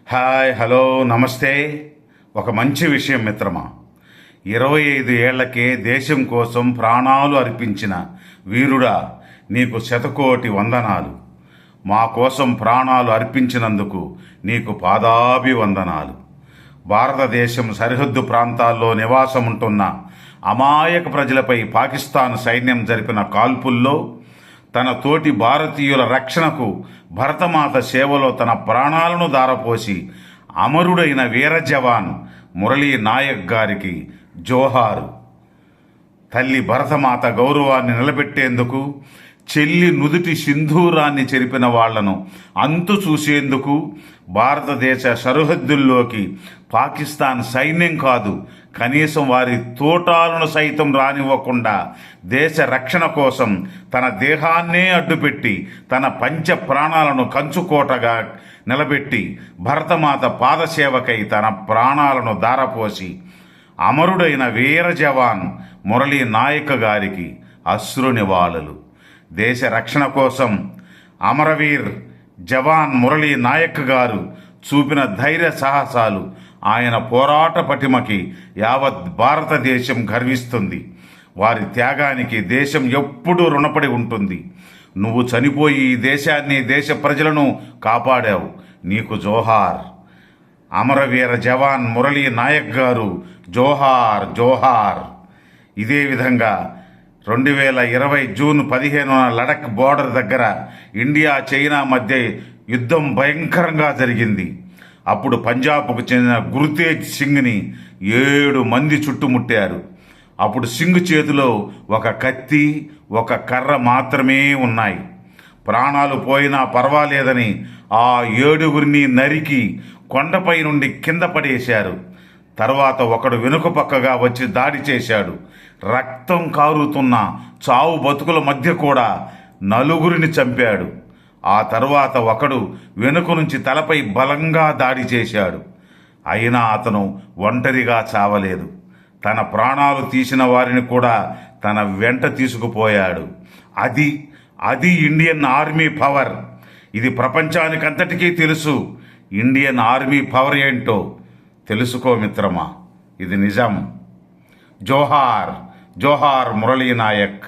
Hi, hello, నమస్తే. ఒక మంచి విషయం మిత్రమా. 25 ఏళ్లకే దేశం కోసం ప్రాణాలు అర్పించిన వీరుడా, నీకు శతకోటి వందనాలు. మా కోసం ప్రాణాలు అర్పించినందుకు నీకు పాదాభివందనాలు. భారతదేశం సరిహద్దు ప్రాంతాల్లో నివాసముంటున్న అమాయక ప్రజలపై పాకిస్తాన్ సైన్యం జరిపిన కాల్పుల్లో తన తోటి భారతీయుల రక్షణకు భరతమాత సేవలో తన ప్రాణాలను దారపోసి అమరుడైన వీర జవాన్ మురళీ నాయక్ గారికి జోహారు. తల్లి భరతమాత గౌరవాన్ని నిలబెట్టేందుకు, చెల్లి నుదుటి సింధూరాన్ని చెరిపిన వాళ్లను అంతు చూసేందుకు భారతదేశ సరిహద్దుల్లోకి పాకిస్తాన్ సైన్యం కాదు, కనీసం వారి తోటాలను సైతం రానివ్వకుండా దేశ రక్షణ కోసం తన దేహాన్నే అడ్డుపెట్టి తన పంచ ప్రాణాలను కంచుకోటగా నిలబెట్టి భరతమాత పాదసేవకై తన ప్రాణాలను దారపోసి అమరుడైన వీర జవాన్ మురళీ నాయక్ గారికి అశ్రు నివాళులు. దేశ రక్షణ కోసం అమరవీర్ జవాన్ మురళీ నాయక్ గారు చూపిన ధైర్య సాహసాలు, ఆయన పోరాట పటిమకి యావత్ భారతదేశం గర్విస్తుంది. వారి త్యాగానికి దేశం ఎప్పుడూ రుణపడి ఉంటుంది. నువ్వు చనిపోయి ఈ దేశాన్ని, దేశ ప్రజలను కాపాడావు. నీకు జోహార్. అమరవీర జవాన్ మురళీ నాయక్ గారు జోహార్ జోహార్. ఇదే విధంగా 2020 జూన్ 15న లడక్ బోర్డర్ దగ్గర ఇండియా చైనా మధ్య యుద్ధం భయంకరంగా జరిగింది. అప్పుడు పంజాబ్కు చెందిన గురుతేజ్ సింగ్ని 7 మంది చుట్టుముట్టారు. అప్పుడు సింగ్ చేతిలో ఒక కత్తి, ఒక కర్ర మాత్రమే ఉన్నాయి. ప్రాణాలు పోయినా పర్వాలేదని ఆ 7గురిని నరికి కొండపై నుండి కింద పడేశారు. తర్వాత ఒకడు వెనుక పక్కగా వచ్చి దాడి చేశాడు. రక్తం కారుతున్న చావు బతుకుల మధ్య కూడా 4గురిని చంపాడు. ఆ తర్వాత ఒకడు వెనుక నుంచి తలపై బలంగా దాడి చేశాడు. అయినా అతను ఒంటరిగా చావలేదు. తన ప్రాణాలు తీసిన వారిని కూడా తన వెంట తీసుకుపోయాడు. అది ఇండియన్ ఆర్మీ పవర్. ఇది ప్రపంచానికంతటికీ తెలుసు. ఇండియన్ ఆర్మీ పవర్ ఏంటో తెలుసుకో మిత్రమా. ఇది నిజం. జోహార్ జోహార్ మురళీ నాయక్.